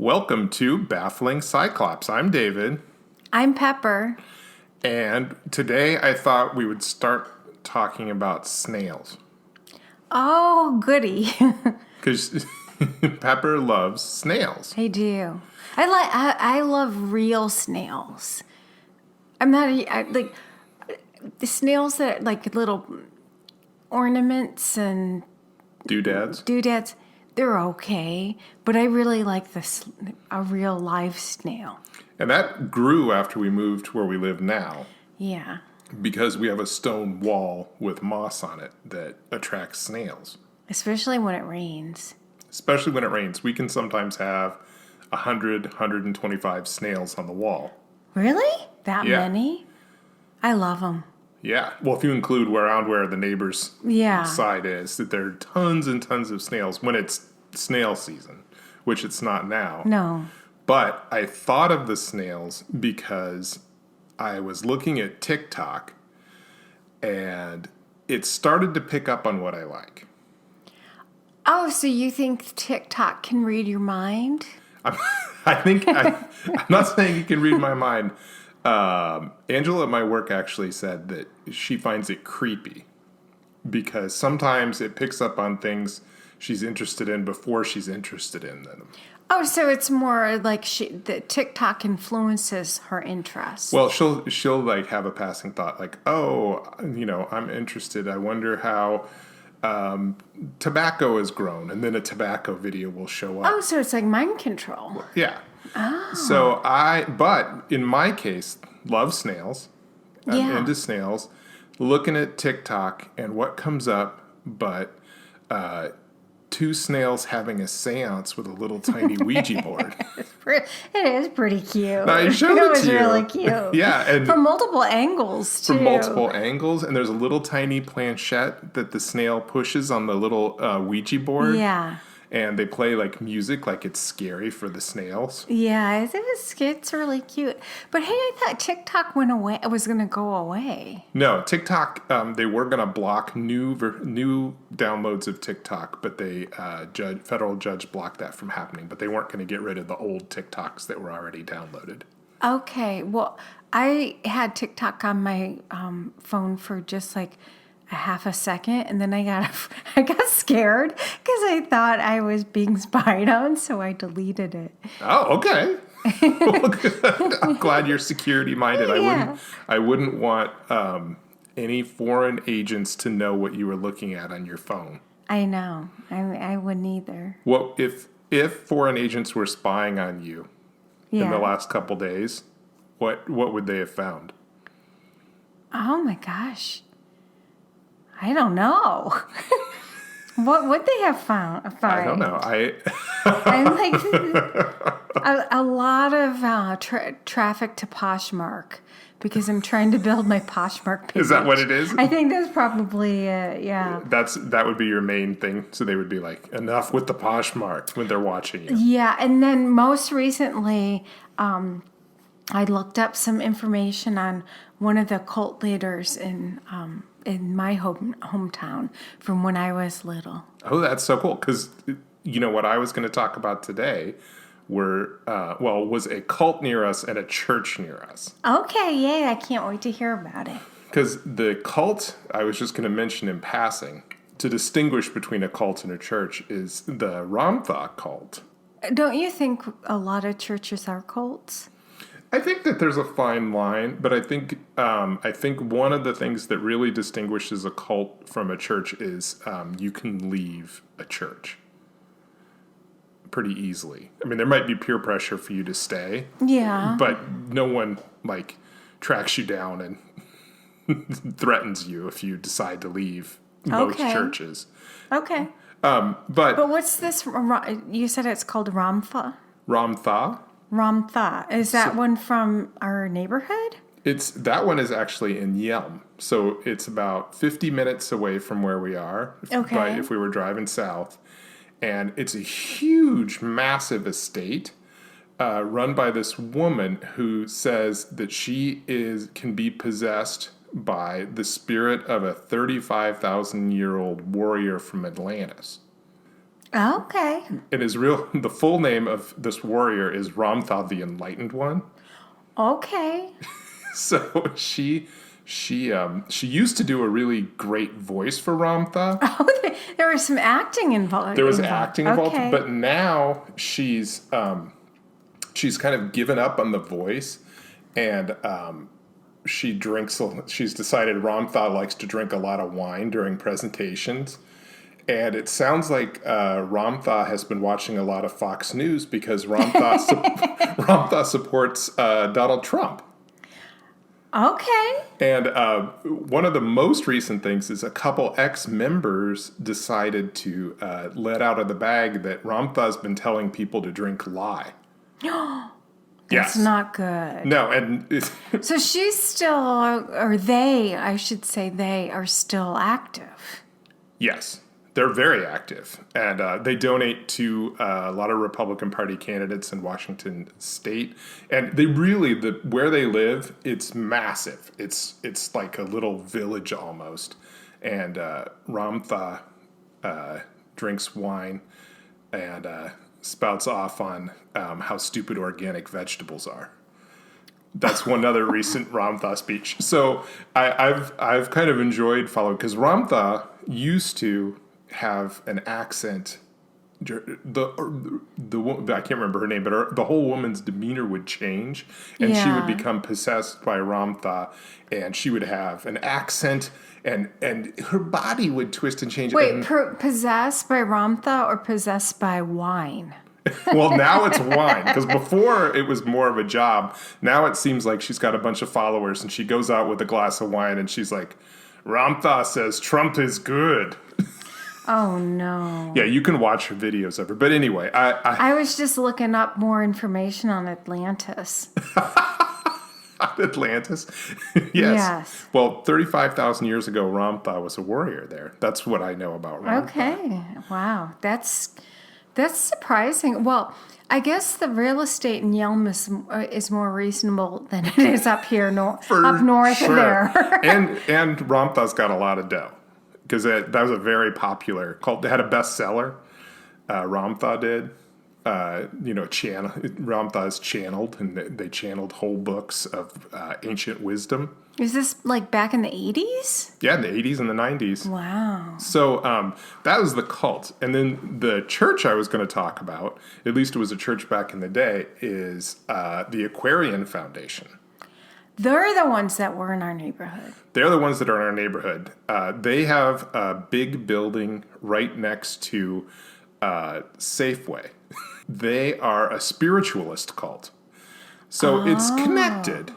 Welcome to Baffling Cyclops. I'm David. I'm Pepper. And today I thought we would start talking about snails. Oh, goody. Because Pepper loves snails. I do. I love real snails. I'm not like the snails that are like little ornaments and Doodads? They're okay, but I really like a real live snail. And that grew after we moved to where we live now. Yeah. Because we have a stone wall with moss on it that attracts snails. Especially when it rains. Especially when it rains. We can sometimes have 100, 125 snails on the wall. Really? That many? I love them. Yeah. Well, if you include around where the neighbor's side is, that there are tons and tons of snails when it's snail season, which it's not now. No. But I thought of the snails because I was looking at TikTok and it started to pick up on what I like. Oh, so you think TikTok can read your mind? I'm not saying you can read my mind. Angela at my work actually said that she finds it creepy because sometimes it picks up on things she's interested in before she's interested in them. Oh, so it's more like the TikTok influences her interests. Well, she'll like have a passing thought like, oh, I'm interested. I wonder how tobacco is grown, and then a tobacco video will show up. Oh, so it's like mind control. Yeah. Oh. So but in my case, love snails. I'm into snails. Looking at TikTok and what comes up, but two snails having a seance with a little tiny Ouija board. It is pretty cute. I showed it to you. It was really cute. Yeah. And from multiple angles, too. From multiple angles. And there's a little tiny planchette that the snail pushes on the little Ouija board. Yeah. And they play like music, like it's scary for the snails. Yeah, it's really cute. But hey, I thought TikTok went away. It was going to go away. No, TikTok. They were going to block new downloads of TikTok, but they federal judge blocked that from happening. But they weren't going to get rid of the old TikToks that were already downloaded. Okay, well, I had TikTok on my phone for just like a half a second, and then I got scared because I thought I was being spied on, so I deleted it. Oh, okay. Well, good. I'm glad you're security minded. Yeah. I wouldn't want any foreign agents to know what you were looking at on your phone. I know. I wouldn't either. Well, if foreign agents were spying on you in the last couple days, what would they have found? Oh my gosh. I don't know. What would they have found? I don't know. I'm like a lot of traffic to Poshmark because I'm trying to build my Poshmark page. Is that what it is? I think that's probably yeah. That would be your main thing. So they would be like, enough with the Poshmark when they're watching you. Yeah, and then most recently, I looked up some information on one of the cult leaders in my hometown from when I was little. Oh, that's so cool. Because, what I was going to talk about today was a cult near us and a church near us. Okay, yay. I can't wait to hear about it. Because the cult, I was just going to mention in passing, to distinguish between a cult and a church is the Ramtha cult. Don't you think a lot of churches are cults? I think that there's a fine line, but I think one of the things that really distinguishes a cult from a church is you can leave a church pretty easily. I mean, there might be peer pressure for you to stay. Yeah. But no one tracks you down and threatens you if you decide to leave most churches. Okay. But what's this? You said it's called Ramtha? Ramtha. Ramtha. Is that one from our neighborhood? That one is actually in Yelm. So it's about 50 minutes away from where we are. Okay. If we were driving south. And it's a huge, massive estate run by this woman who says that she can be possessed by the spirit of a 35,000-year-old warrior from Atlantis. Okay. And the full name of this warrior is Ramtha the Enlightened One. Okay. So she used to do a really great voice for Ramtha. Oh, there was some acting involved. There was acting involved, Okay. but now she's kind of given up on the voice, and she's decided Ramtha likes to drink a lot of wine during presentations. And it sounds like Ramtha has been watching a lot of Fox News because Ramtha supports Donald Trump. Okay. And one of the most recent things is a couple ex-members decided to let out of the bag that Ramtha's been telling people to drink lye. That's not good. No, and So she's still, or they, I should say they are still active. yes, they're very active, and they donate to a lot of Republican Party candidates in Washington State. And they really, where they live, it's massive. It's like a little village almost. And Ramtha drinks wine and spouts off on how stupid organic vegetables are. That's one other recent Ramtha speech. So I've kind of enjoyed following, because Ramtha used to have an accent. The I can't remember her name, but the whole woman's demeanor would change, and she would become possessed by Ramtha, and she would have an accent, and her body would twist and change. Wait, possessed by Ramtha or possessed by wine? Well, now it's wine, because before it was more of a job. Now it seems like she's got a bunch of followers, and she goes out with a glass of wine, and she's like, Ramtha says Trump is good. Oh, no. Yeah, you can watch her videos of her. But anyway, I was just looking up more information on Atlantis. Atlantis? Yes. Well, 35,000 years ago, Ramtha was a warrior there. That's what I know about Ramtha. Okay. Wow. That's surprising. Well, I guess the real estate in Yelm is more reasonable than it is up here, up north of there. and Ramtha's got a lot of dough. Because that was a very popular cult. They had a bestseller. Ramtha did. Ramtha is channeled, and they channeled whole books of ancient wisdom. Is this like back in the 80s? Yeah, in the 80s and the 90s. Wow. So that was the cult. And then the church I was going to talk about, at least it was a church back in the day, is the Aquarian Foundation. They're the ones that were in our neighborhood. They're the ones that are in our neighborhood. They have a big building right next to Safeway. They are a spiritualist cult. So it's connected.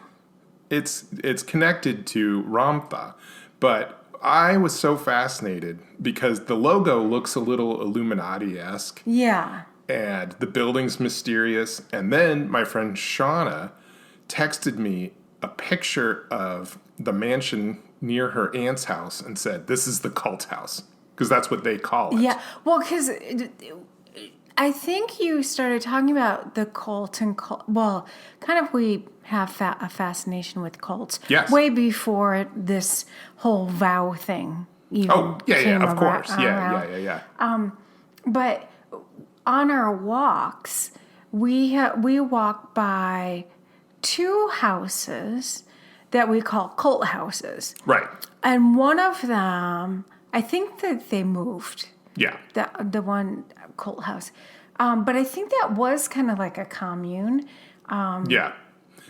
It's connected to Ramtha. But I was so fascinated because the logo looks a little Illuminati-esque. Yeah. And the building's mysterious. And then my friend Shauna texted me a picture of the mansion near her aunt's house and said, this is the cult house, because that's what they call it. Yeah, well, because I think you started talking about the cult and well, kind of we have a fascination with cults. Yes. Way before this whole vow thing even came of course. around. Yeah. But on our walks, we walk by 2 houses that we call cult houses. Right. And one of them, I think that they moved. Yeah. The one cult house. But I think that was kind of like a commune. Yeah.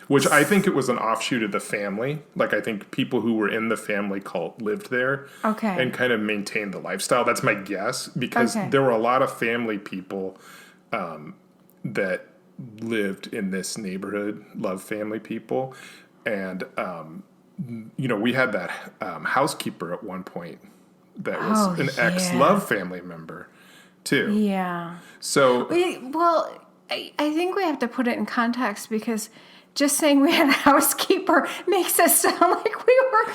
Which I think it was an offshoot of the family. Like, I think people who were in the family cult lived there. Okay. And kind of maintained the lifestyle. That's my guess. Because there were a lot of family people that lived in this neighborhood, love family people. And, we had that housekeeper at one point that was an ex-Love family member, too. Yeah. So... I think we have to put it in context because just saying we had a housekeeper makes us sound like we were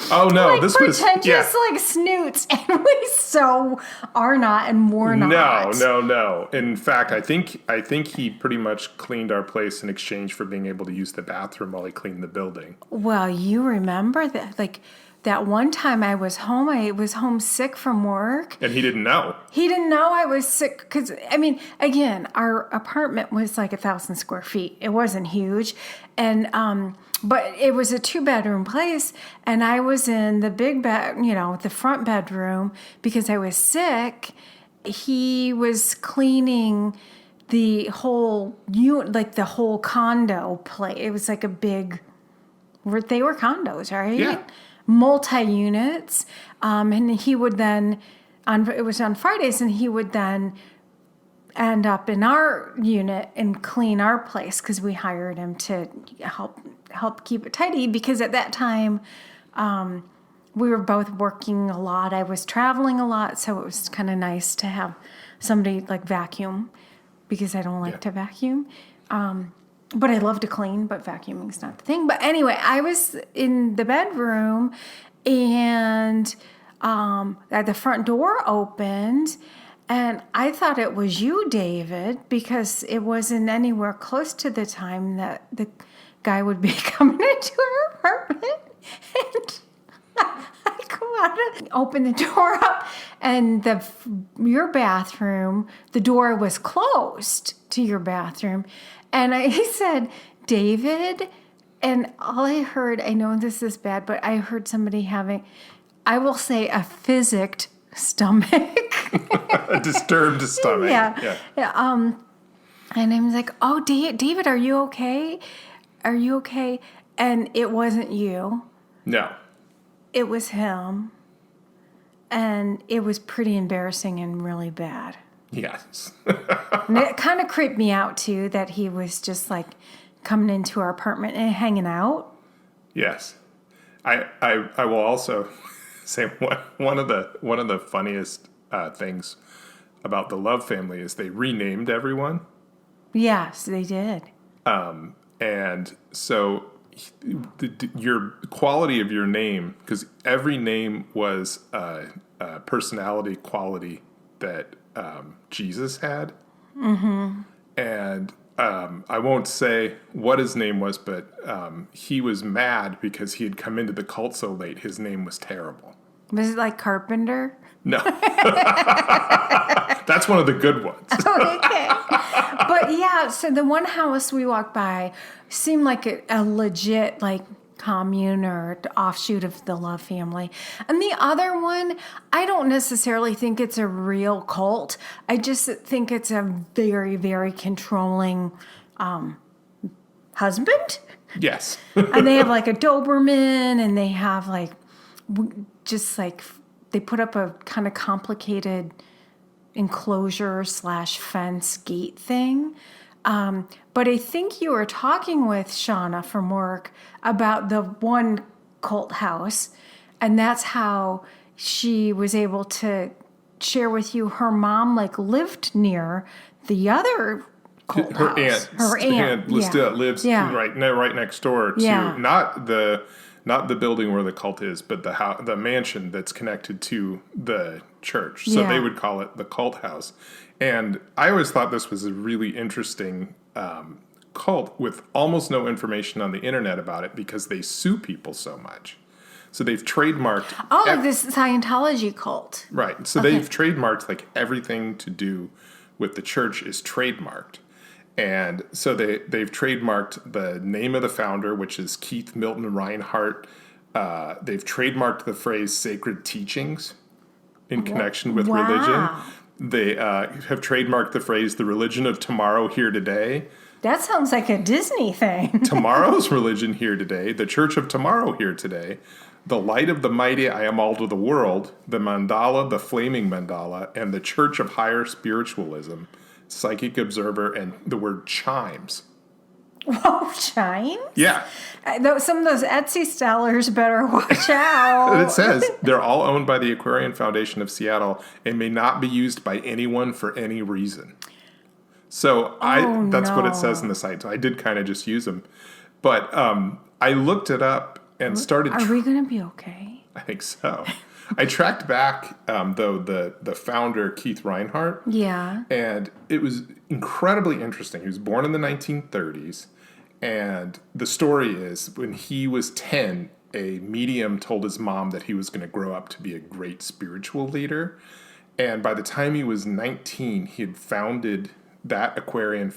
this pretentious like snoots, and we so are not and were not. No. In fact, I think he pretty much cleaned our place in exchange for being able to use the bathroom while he cleaned the building. Well, you remember that, like that one time I was home, I was homesick from work. And he didn't know. He didn't know I was sick because, I mean, again, our apartment was like 1,000 square feet. It wasn't huge. And, but it was a 2-bedroom place. And I was in the big bed, the front bedroom because I was sick. He was cleaning the whole the whole condo place. It was like a big, they were condos, right? Yeah. Multi-units. And he would then, it was on Fridays, and he would then end up in our unit and clean our place because we hired him to help keep it tidy because at that time, we were both working a lot. I was traveling a lot, so it was kind of nice to have somebody like vacuum because I don't like to vacuum. But I love to clean, but vacuuming's not the thing. But anyway, I was in the bedroom and the front door opened and I thought it was you, David, because it wasn't anywhere close to the time that the guy would be coming into our apartment. And I go out and open the door up, and your bathroom, the door was closed to your bathroom. And I said, David, and all I heard, I know this is bad, but I heard somebody having, I will say, a physicked stomach. A disturbed stomach. Yeah. And I was like, oh, David, are you okay? Are you okay? And it wasn't you. No. It was him. And it was pretty embarrassing and really bad. Yes. And it kind of creeped me out, too, that he was just like coming into our apartment and hanging out. Yes. I will also say one of the funniest things about the Love family is they renamed everyone. Yes, they did. And so your quality of your name, because every name was a personality quality that Jesus had. Mm-hmm. And I won't say what his name was, but he was mad because he had come into the cult so late. His name was terrible. Was it like Carpenter? No. That's one of the good ones. Okay. But yeah, so the one house we walked by seemed like a legit like commune or offshoot of the Love family. And the other one, I don't necessarily think it's a real cult. I just think it's a very, very controlling husband. Yes. And they have like a Doberman, and they have like just like they put up a kind of complicated enclosure / fence gate thing. But I think you were talking with Shauna from work about the one cult house, and that's how she was able to share with you her mom like lived near the other cult house. Her aunt lives right next door to not the building where the cult is, but the mansion that's connected to the church. So they would call it the cult house. And I always thought this was a really interesting cult with almost no information on the internet about it because they sue people so much. So they've trademarked... like this Scientology cult. Right. So they've trademarked like everything to do with the church is trademarked. And so they've trademarked the name of the founder, which is Keith Milton Reinhardt. They've trademarked the phrase sacred teachings in connection with religion. They have trademarked the phrase the religion of tomorrow here today. That sounds like a Disney thing. Tomorrow's religion here today. The church of tomorrow here today. The light of the mighty I am all to the world. The mandala, the flaming mandala. And the church of higher spiritualism. Psychic observer, and the word chimes. Whoa, chimes? Yeah. Some of those Etsy sellers better watch out. And it says, they're all owned by the Aquarian Foundation of Seattle and may not be used by anyone for any reason. So that's what it says in the site. So I did kind of just use them. But I looked it up and started... Are we going to be okay? I think so. I tracked back, though, the founder, Keith Reinhardt. Yeah. And it was incredibly interesting. He was born in the 1930s. And the story is when he was 10, a medium told his mom that he was going to grow up to be a great spiritual leader. And by the time he was 19, he had founded the Aquarian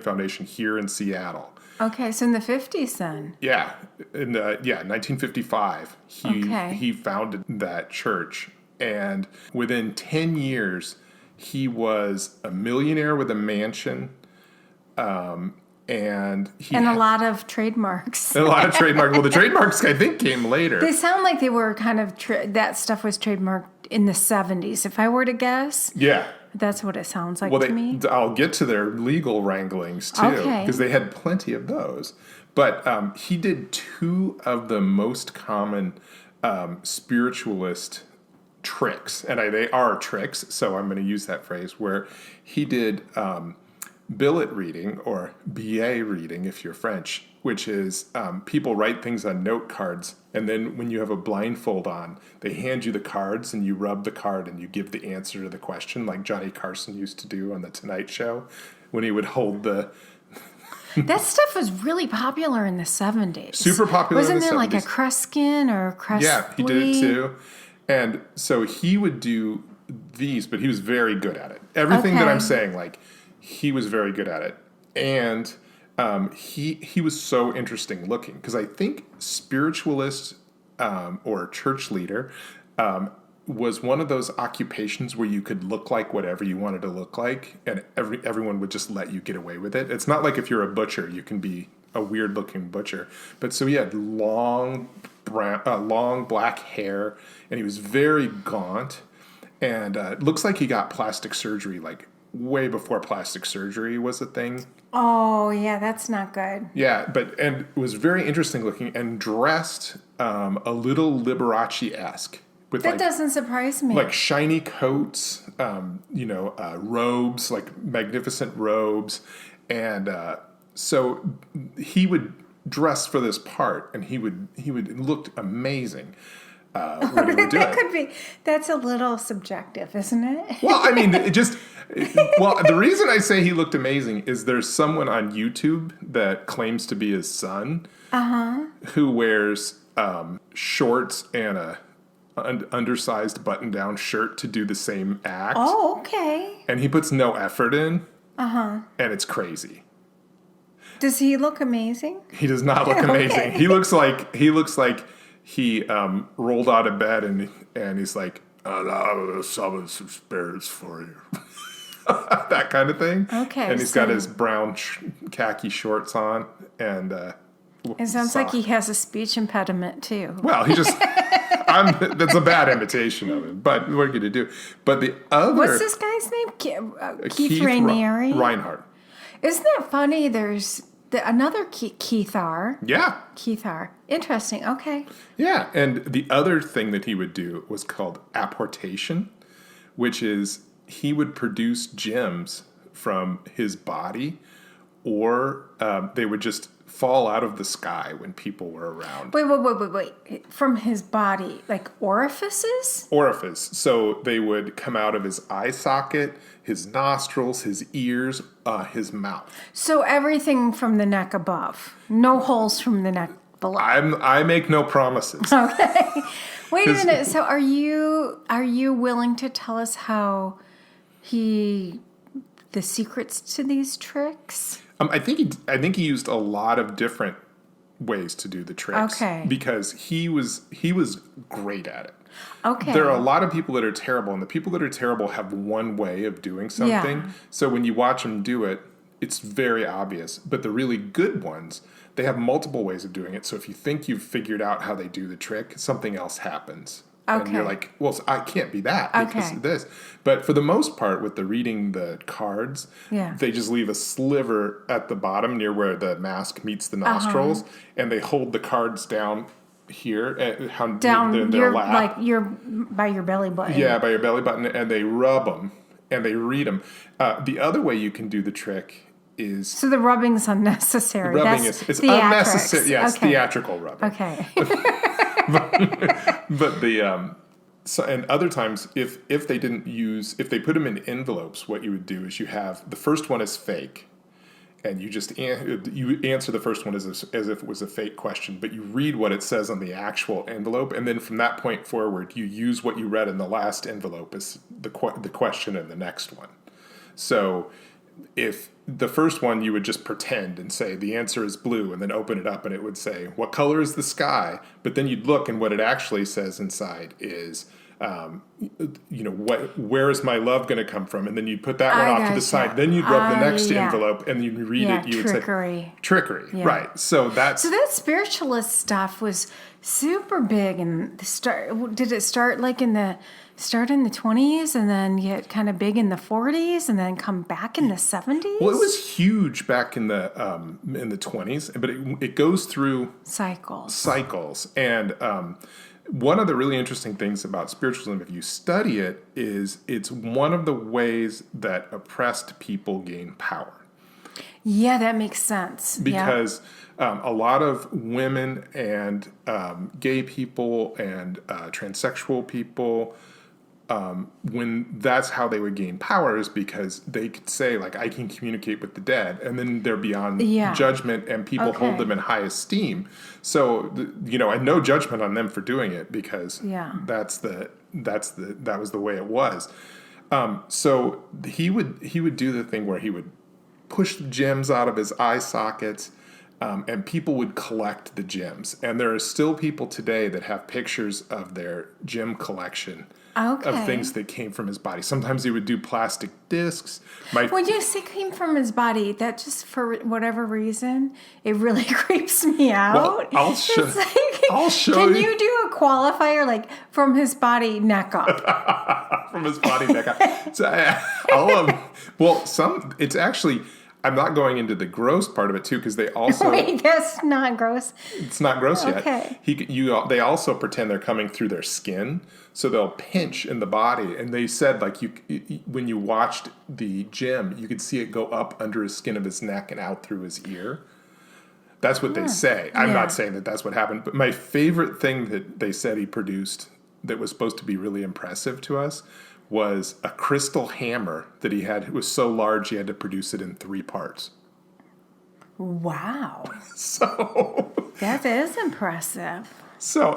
Foundation here in Seattle. Okay, so in the 50s then. Yeah, in 1955, he founded that church. And within 10 years, he was a millionaire with a mansion. And a lot of trademarks. A lot of trademarks. Well, the trademarks, I think, came later. They sound like they were kind of, that stuff was trademarked in the 70s, if I were to guess. Yeah. That's what it sounds like to me. I'll get to their legal wranglings, too, because they had plenty of those. But he did two of the most common spiritualist tricks, and they are tricks, so I'm going to use that phrase, where he did billet reading, or billet reading if you're French, which is people write things on note cards, and then when you have a blindfold on, they hand you the cards, and you rub the card, and you give the answer to the question, like Johnny Carson used to do on The Tonight Show, when he would hold the... That stuff was really popular in the 70s. Super popular in the 70s. Wasn't there like a Kreskin or Kressley? Yeah, he did it too. And so he would do these, but he was very good at it. Everything that I'm saying, like, he was very good at it. And he was so interesting looking, because I think spiritualist or church leader was one of those occupations where you could look like whatever you wanted to look like, and everyone would just let you get away with it. It's not like if you're a butcher, you can be a weird looking butcher. But so he had long black hair, and he was very gaunt, and it looks like he got plastic surgery like way before plastic surgery was a thing. Oh, yeah, that's not good. Yeah, and it was very interesting looking, and dressed a little Liberace-esque. That doesn't surprise me. Like shiny coats, robes, like magnificent robes. And so he would dress for this part, and he would look amazing. When he would do it. That's a little subjective, isn't it? Well, I mean, the reason I say he looked amazing is there's someone on YouTube that claims to be his son, who wears shorts and a undersized button-down shirt to do the same act. Oh, okay. And he puts no effort in. And it's crazy. Does he look amazing? He does not look amazing. Okay. He looks like he rolled out of bed and he's like, I'll summon some spirits for you. That kind of thing. Okay. And he's got his brown khaki shorts on, and it sounds like he has a speech impediment too. Well, he just that's a bad imitation of him, but what are you going to do? But the other... What's this guy's name? Keith Raniere? Reinhardt. Isn't that funny? There's another Keith R. Yeah. Keith R. Interesting. Okay. Yeah, and the other thing that he would do was called apportation, which is he would produce gems from his body, or they would just fall out of the sky when people were around. Wait. From his body, like orifices? Orifice. So they would come out of his eye socket, his nostrils, his ears, his mouth. So everything from the neck above. No holes from the neck below. I make no promises. Okay. Wait a minute. So are you willing to tell us how the secrets to these tricks? I think he used a lot of different ways to do the tricks. Okay. Because he was great at it. Okay. There are a lot of people that are terrible, and the people that are terrible have one way of doing something. Yeah. So when you watch them do it, it's very obvious. But the really good ones, they have multiple ways of doing it. So if you think you've figured out how they do the trick, something else happens. Okay. And you're like, well, I can't be that because of this. But for the most part, with the reading the cards, they just leave a sliver at the bottom near where the mask meets the nostrils, and they hold the cards down here, down their lap. Like by your belly button. Yeah, by your belly button, and they rub them, and they read them. The other way you can do but the rubbing's unnecessary. It's unnecessary. Yeah, it's theatrical rubbing. Okay. but and other times if they put them in envelopes, what you would do is you have the first one is fake, and you answer the first one as if it was a fake question, but you read what it says on the actual envelope, and then from that point forward, you use what you read in the last envelope as the question in the next one. So if the first one you would just pretend and say the answer is blue, and then open it up and it would say, what color is the sky? But then you'd look, and what it actually says inside is, where is my love going to come from? And then you'd put that one off to the side. Then you'd rub the next envelope, and you'd read it. You trickery. Would say trickery, right? So that spiritualist stuff was super big in the start. Did it start like in the 20s, and then get kind of big in the 40s, and then come back in the 70s? Well, it was huge back in the 20s, but it goes through cycles, and one of the really interesting things about spiritualism, if you study it, is it's one of the ways that oppressed people gain power. Yeah, that makes sense. Because a lot of women and gay people and transsexual people, when that's how they would gain power, is because they could say, like, I can communicate with the dead, and then they're beyond judgment, and people hold them in high esteem. So, and no judgment on them for doing it, because that was the way it was. So he would do the thing where he would push the gems out of his eye sockets, and people would collect the gems. And there are still people today that have pictures of their gem collection. Of things that came from his body. Sometimes he would do plastic discs. When you say came from his body, that just for whatever reason, it really creeps me out. Well, I'll show you. Can you do a qualifier like from his body neck up? From his body neck up. So it's actually, I'm not going into the gross part of it too, because they also... Wait, that's not gross? It's not gross yet. Okay. They also pretend they're coming through their skin, so they'll pinch in the body. And they said, like, when you watched the gem, you could see it go up under his skin of his neck and out through his ear. That's what they say. I'm not saying that that's what happened. But my favorite thing that they said he produced that was supposed to be really impressive to us was a crystal hammer that he had. It was so large he had to produce it in 3 parts. Wow. So... That is impressive. So...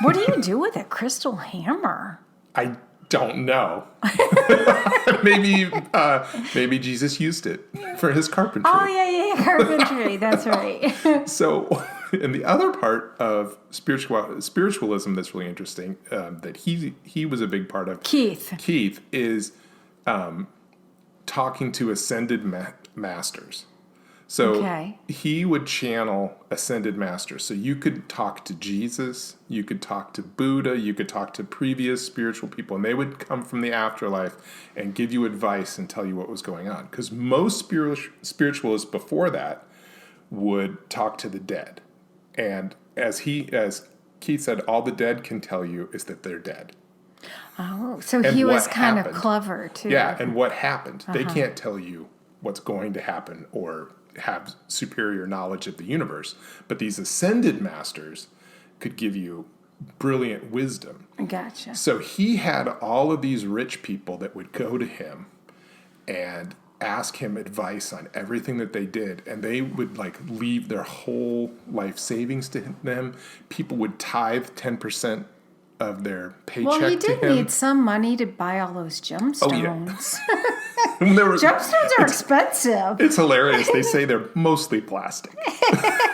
What do you do with a crystal hammer? I don't know. Maybe Jesus used it for his carpentry. Oh, yeah, carpentry. That's right. So... And the other part of spiritualism that's really interesting, that he was a big part of, Keith is talking to ascended masters. So he would channel ascended masters. So you could talk to Jesus, you could talk to Buddha, you could talk to previous spiritual people, and they would come from the afterlife and give you advice and tell you what was going on. Because most spiritualists before that would talk to the dead. And as Keith said, all the dead can tell you is that they're dead. Oh, so he was kind of clever, too. Yeah, and what happened. They can't tell you what's going to happen or have superior knowledge of the universe. But these ascended masters could give you brilliant wisdom. Gotcha. So he had all of these rich people that would go to him and ask him advice on everything that they did, and they would leave their whole life savings to them. People would tithe 10% of their paycheck to him. Well, he did need some money to buy all those gemstones. Oh, yeah. Gemstones are expensive. It's hilarious. They say they're mostly plastic,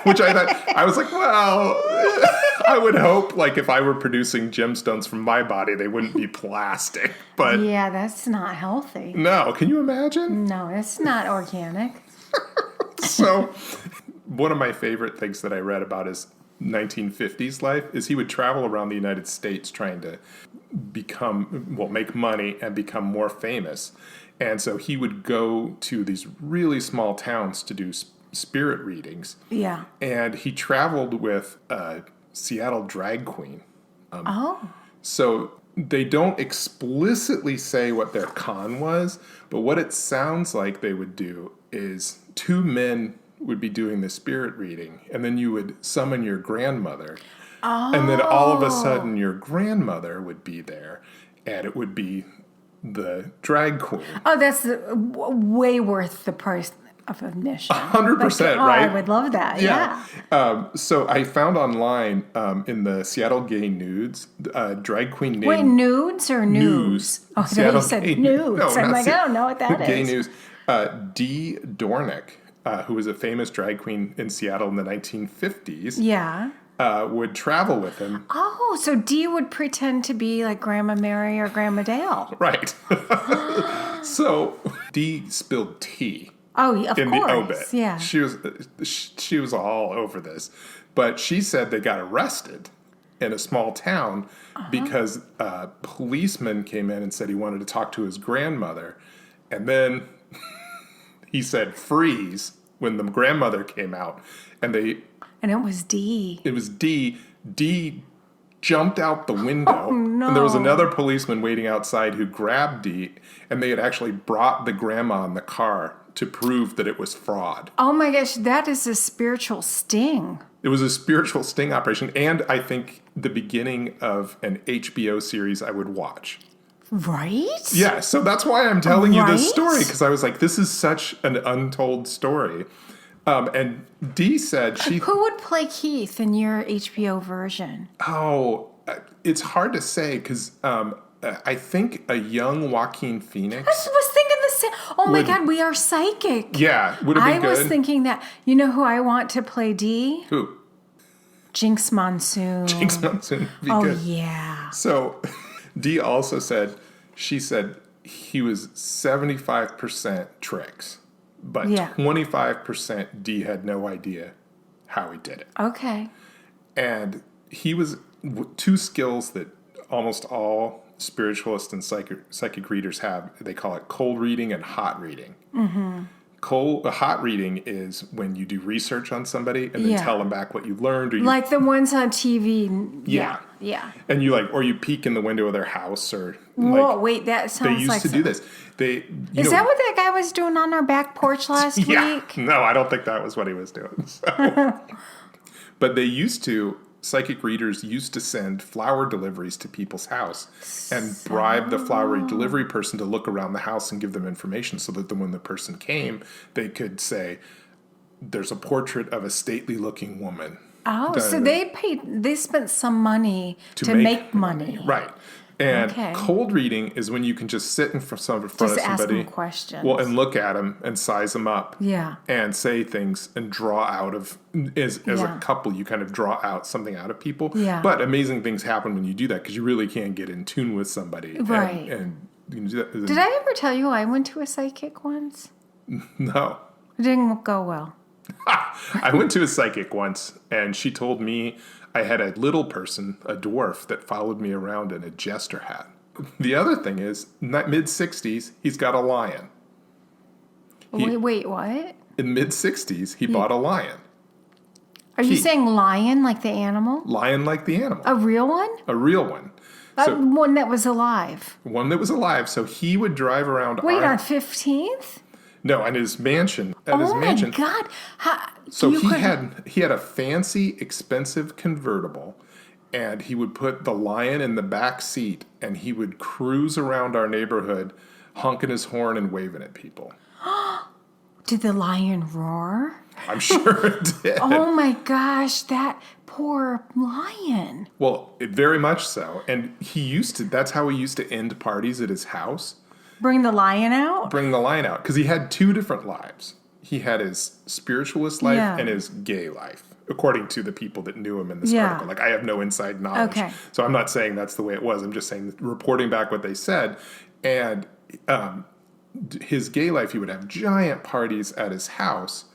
which I was like, well, I would hope if I were producing gemstones from my body, they wouldn't be plastic. But yeah, that's not healthy. No, can you imagine? No, it's not organic. So one of my favorite things that I read about his 1950s life is he would travel around the United States trying to make money and become more famous. And so he would go to these really small towns to do spirit readings. Yeah. And he traveled with a Seattle drag queen. So they don't explicitly say what their con was, but what it sounds like they would do is 2 men would be doing the spirit reading, and then you would summon your grandmother. And then all of a sudden your grandmother would be there, and it would be the drag queen. Oh, that's way worth the price of admission. 100%, Oh, right? I would love that. Yeah. So I found online in the Seattle Gay Nudes, drag queen named... Wait, nudes or news? Oh, I thought you said nudes. No, I'm like, Se- I don't know what that Gay is. News. Dee Dornick, who was a famous drag queen in Seattle in the 1950s, Yeah. would travel with him. Oh, so Dee would pretend to be like Grandma Mary or Grandma Dale. Right. So Dee spilled tea. Oh, of In course. the obit. Yeah. She was all over this. But she said they got arrested in a small town because a policeman came in and said he wanted to talk to his grandmother. And then he said freeze when the grandmother came out. And it was Dee. was Dee. Dee jumped out the window. Oh, no. And there was another policeman waiting outside who grabbed Dee. And they had actually brought the grandma in the car to prove that it was fraud. Oh my gosh, that is a spiritual sting. It was a spiritual sting operation, and I think the beginning of an HBO series I would watch. Right? Yeah, so that's why I'm telling you this Right? story, because I was like, this is such an untold story. And Dee said Who would play Keith in your HBO version? It's hard to say, because I think a young Joaquin Phoenix. I was thinking the same. Oh my God, we are psychic. Yeah, would have been good. I was thinking that. You know who I want to play Dee? Who? Jinx Monsoon. Jinx Monsoon would be Oh, good. yeah. So Dee also said, she said he was 75% tricks, but 25% Dee had no idea how he did it. Okay. And he was two skills that almost all spiritualists and psychic readers have. They call it cold reading and hot reading. Mm-hmm. Hot reading is when you do research on somebody and then tell them back what you learned. Or you, like the ones on TV. Yeah. And you or you peek in the window of their house or... Whoa, wait, that sounds they like... used to do this. Is that what that guy was doing on our back porch last week? No, I don't think that was what he was doing. So. But they used to... Psychic readers used to send flower deliveries to people's house and bribe the flower delivery person to look around the house and give them information so that when the person came, they could say, there's a portrait of a stately looking woman. Oh, so they spent some money to make money. Right. And cold reading is when you can just sit in front of somebody. Ask them questions. Well, and look at them and size them up. Yeah. And say things and draw out of, as a couple, you kind of draw out something out of people. Yeah. But amazing things happen when you do that because you really can get in tune with somebody. Right. And you can do that. Did I ever tell you I went to a psychic once? No. It didn't go well. I went to a psychic once and she told me I had a little person, a dwarf, that followed me around in a jester hat. The other thing is, in that mid-60s, he's got a lion. Wait, what? In mid-60s, he bought a lion. Are you saying lion like the animal? Lion like the animal. A real one? A real one. One that was alive. One that was alive. So he would drive around. Wait, on 15th? No, in his mansion. Oh my God! So he had a fancy, expensive convertible, and he would put the lion in the back seat, and he would cruise around our neighborhood, honking his horn and waving at people. Did the lion roar? I'm sure it did. Oh my gosh, that poor lion. Well, very much so. And that's how he used to end parties at his house. Bring the lion out? Bring the lion out. Because he had two different lives. He had his spiritualist life and his gay life, according to the people that knew him in this article. Like, I have no inside knowledge. Okay. So I'm not saying that's the way it was. I'm just saying, reporting back what they said. And his gay life, he would have giant parties at his house.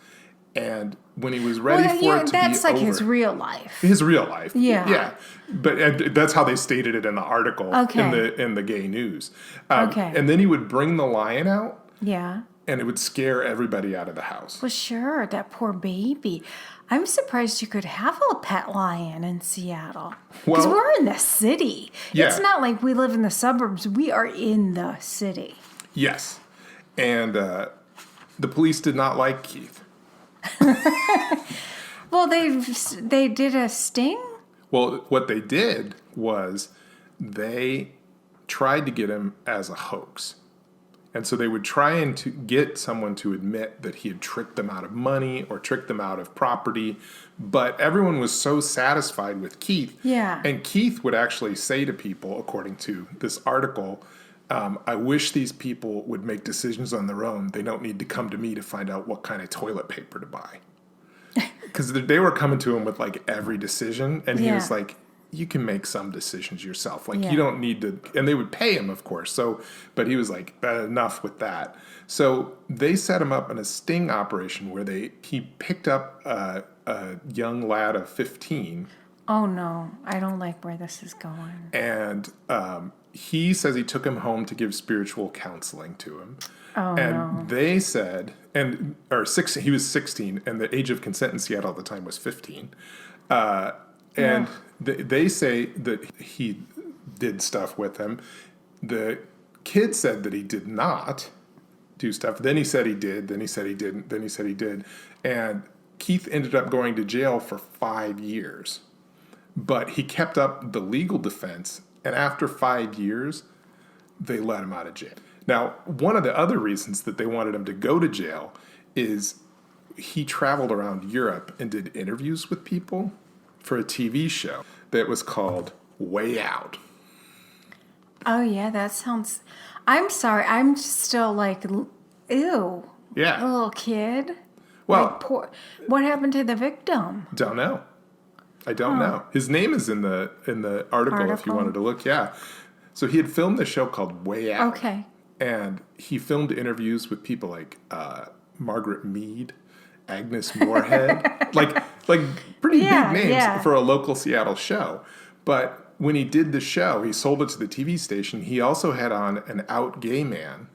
And when he was ready for it to be that's like over, his real life. his real life. Yeah. Yeah. But that's how they stated it in the article in the gay news. And then he would bring the lion out. Yeah. And it would scare everybody out of the house. Well, sure, that poor baby. I'm surprised you could have a pet lion in Seattle. Because we're in the city. Yeah. It's not like we live in the suburbs. We are in the city. Yes. And the police did not like Keith. Well, they did a sting? Well, what they did was they tried to get him as a hoax. And so they would try and to get someone to admit that he had tricked them out of money or tricked them out of property. But everyone was so satisfied with Keith. Yeah. And Keith would actually say to people, according to this article, I wish these people would make decisions on their own. They don't need to come to me to find out what kind of toilet paper to buy. Because they were coming to him with like every decision. And he was like, you can make some decisions yourself. Like you don't need to, and they would pay him, of course. So, but he was like, enough with that. So they set him up in a sting operation where he picked up a young lad of 15. Oh no, I don't like where this is going. And he says he took him home to give spiritual counseling to him. Oh, and they said, he was 16, and the age of consent in Seattle at the time was 15. And they say that he did stuff with him. The kid said that he did not do stuff. Then he said he did. Then he said he didn't. Then he said he did. And Keith ended up going to jail for 5 years. But he kept up the legal defense. And after 5 years, they let him out of jail. Now, one of the other reasons that they wanted him to go to jail is he traveled around Europe and did interviews with people for a TV show that was called Way Out. Oh, yeah, that sounds... I'm sorry, I'm just still like, ew. Yeah. A little kid. Well... Like, what happened to the victim? Don't know. I don't know. His name is in the article if you wanted to look. Yeah. So he had filmed this show called Way Out. Okay. And he filmed interviews with people like Margaret Mead, Agnes Moorehead, like pretty big names for a local Seattle show. But when he did the show, he sold it to the TV station. He also had on an out gay man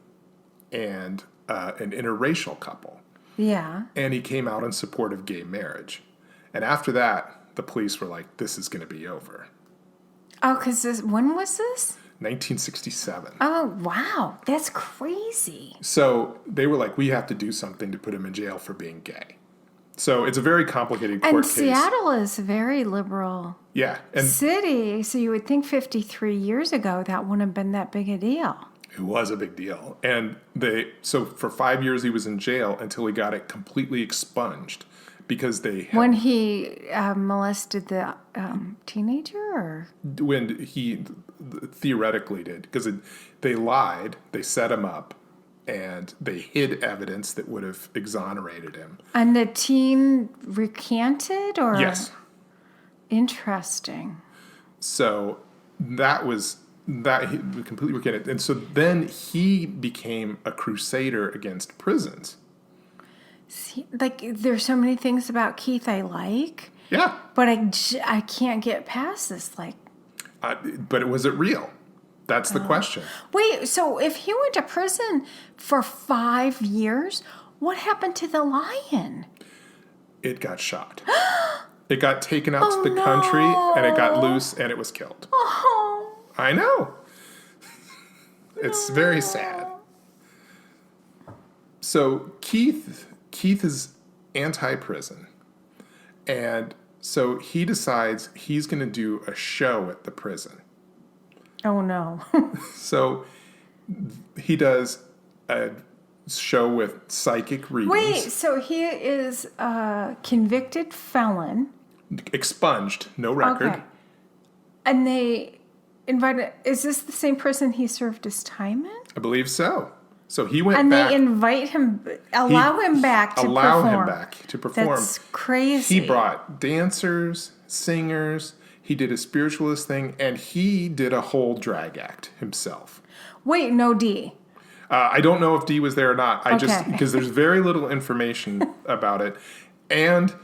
and an interracial couple. Yeah. And he came out in support of gay marriage. And after that, the police were like, this is going to be over. Oh, because when was this? 1967. Oh, wow. That's crazy. So they were like, we have to do something to put him in jail for being gay. So it's a very complicated court case. And Seattle is a very liberal city, so you would think 53 years ago that wouldn't have been that big a deal. It was a big deal. And so for 5 years he was in jail until he got it completely expunged because they had... When he molested the teenager? Or? When he theoretically did. Because they lied, they set him up, and they hid evidence that would have exonerated him. And the teen recanted? Or? Yes. Interesting. So that he completely recanted. And so then he became a crusader against prisons. See, like, there's so many things about Keith I like. Yeah. But I can't get past this, like... But was it real? That's the question. Wait, so if he went to prison for 5 years, what happened to the lion? It got shot. It got taken out to the country, and it got loose, and it was killed. Oh. I know. It's very sad. So Keith is anti-prison. And so he decides he's going to do a show at the prison. Oh, no. So he does a show with psychic readings. Wait, so he is a convicted felon. Expunged, no record. Okay. And they invited... Is this the same person he served his time in? I believe so. So he went and back. And they invite him... Allow him back to perform. Allow him back to perform. That's crazy. He brought dancers, singers. He did a spiritualist thing. And he did a whole drag act himself. Wait, no D. I don't know if D was there or not. Because there's very little information about it. And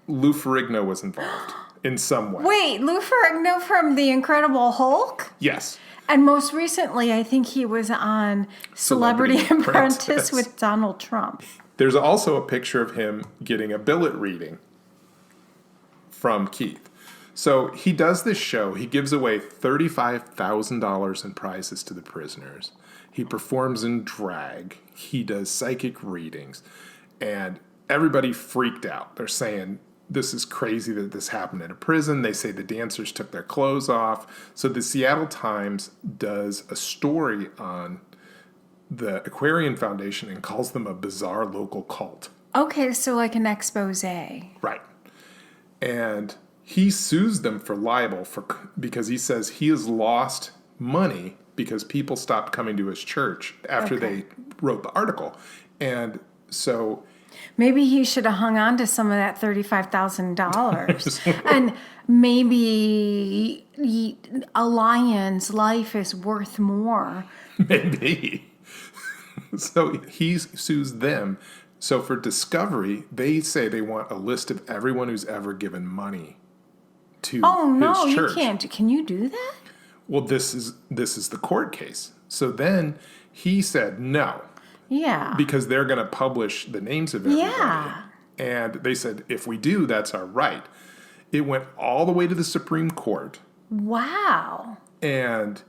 Lou Ferrigno was involved in some way. Wait, Lou Ferrigno from The Incredible Hulk? Yes. And most recently, I think he was on Celebrity Apprentice with Donald Trump. There's also a picture of him getting a billet reading from Keith. So he does this show. He gives away $35,000 in prizes to the prisoners. He performs in drag. He does psychic readings. And everybody freaked out. They're saying, this is crazy that this happened in a prison. They say the dancers took their clothes off. So the Seattle Times does a story on the Aquarian Foundation and calls them a bizarre local cult. Okay, so like an expose. Right. And he sues them for libel because he says he has lost money because people stopped coming to his church after they wrote the article. And so maybe he should have hung on to some of that $35,000. And maybe a lion's life is worth more. Maybe. So he sues them. So for discovery, they say they want a list of everyone who's ever given money to his church. You can't. Can you do that? Well, this is the court case. So then he said no. Yeah. Because they're going to publish the names of everybody. Yeah. And they said, if we do, that's our right. It went all the way to the Supreme Court. Wow. And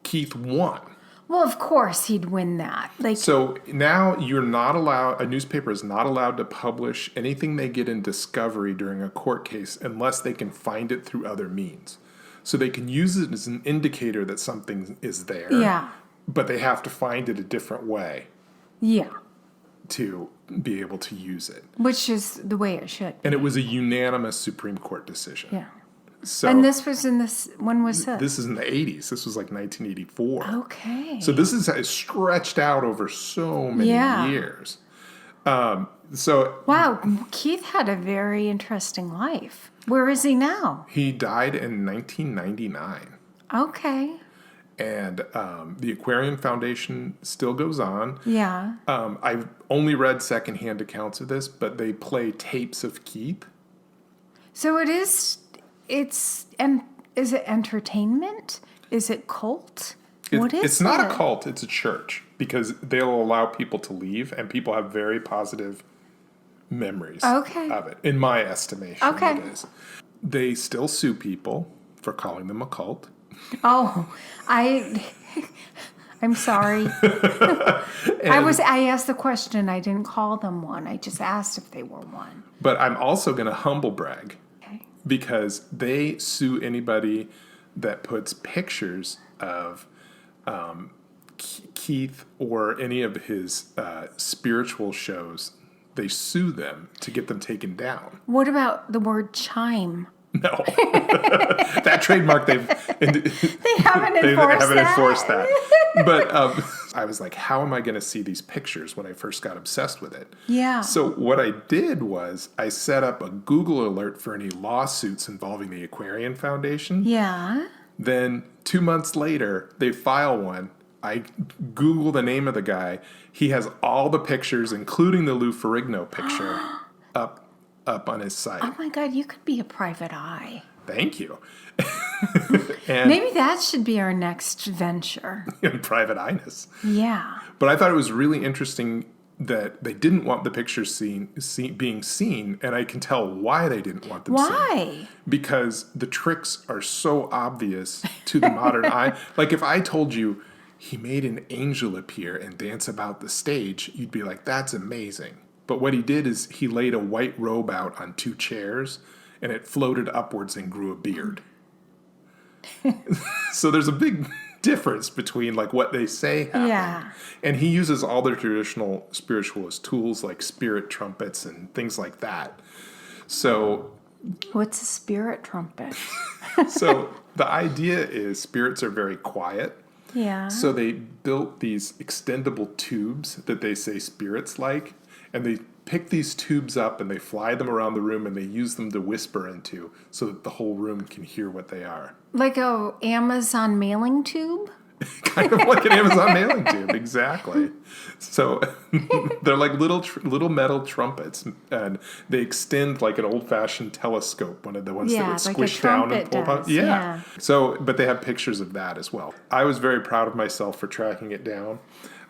Keith won. Well, of course he'd win that. So now you're not allowed, a newspaper is not allowed to publish anything they get in discovery during a court case unless they can find it through other means. So they can use it as an indicator that something is there. Yeah. But they have to find it a different way. Yeah. To be able to use it. Which is the way it should be. And it was a unanimous Supreme Court decision. Yeah. So, and this was when was this? This is in the 80s. This was like 1984. Okay. So this is stretched out over so many years. Wow, Keith had a very interesting life. Where is he now? He died in 1999. Okay. And the Aquarian Foundation still goes on. Yeah. I've only read secondhand accounts of this, but they play tapes of Keith. So is it entertainment? Is it cult? What is it? It's not a cult, it's a church, because they'll allow people to leave, and people have very positive memories of it, in my estimation. Okay. It is. They still sue people for calling them a cult. Oh, I'm sorry. I asked the question. I didn't call them one. I just asked if they were one. But I'm also going to humble brag. Okay. Because they sue anybody that puts pictures of Keith or any of his spiritual shows. They sue them to get them taken down. What about the word chime? No. That trademark, they haven't enforced that. But I was like, how am I going to see these pictures when I first got obsessed with it? Yeah. So what I did was I set up a Google alert for any lawsuits involving the Aquarian Foundation. Yeah. Then 2 months later, they file one. I Google the name of the guy. He has all the pictures, including the Lou Ferrigno picture, up on his site. Oh my God, you could be a private eye. Thank you. And maybe that should be our next venture. In private eyeness. Yeah. But I thought it was really interesting that they didn't want the pictures being seen, and I can tell why they didn't want them seen. Why? Because the tricks are so obvious to the modern eye. Like if I told you he made an angel appear and dance about the stage, you'd be like, that's amazing. But what he did is he laid a white robe out on 2 chairs, and it floated upwards and grew a beard. So there's a big difference between like what they say happened. Yeah. And he uses all the traditional spiritualist tools like spirit trumpets and things like that. So what's a spirit trumpet? So the idea is spirits are very quiet. Yeah. So they built these extendable tubes that they say spirits like, and they pick these tubes up and they fly them around the room and they use them to whisper into so that the whole room can hear what they are. Like a Amazon mailing tube? Kind of like an Amazon mailing tube, exactly. So they're like little metal trumpets, and they extend like an old-fashioned telescope, one of the ones that would squish down and pull up. Yeah. So, but they have pictures of that as well. I was very proud of myself for tracking it down,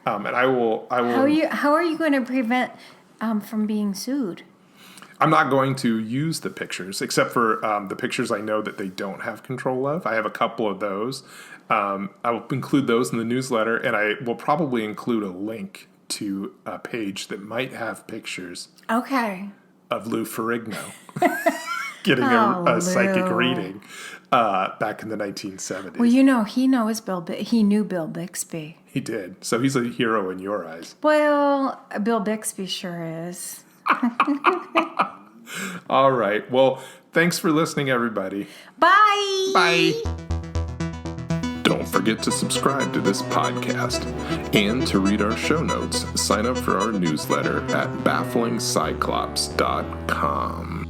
and I will. How are you going to prevent from being sued? I'm not going to use the pictures, except for the pictures I know that they don't have control of. I have a couple of those. I will include those in the newsletter, and I will probably include a link to a page that might have pictures of Lou Ferrigno. getting a psychic Lou. reading back in the 1970s. Well, he knew Bill Bixby. He did. So he's a hero in your eyes. Well, Bill Bixby sure is. All right. Well, thanks for listening, everybody. Bye. Bye. Don't forget to subscribe to this podcast. And to read our show notes, sign up for our newsletter at bafflingcyclops.com.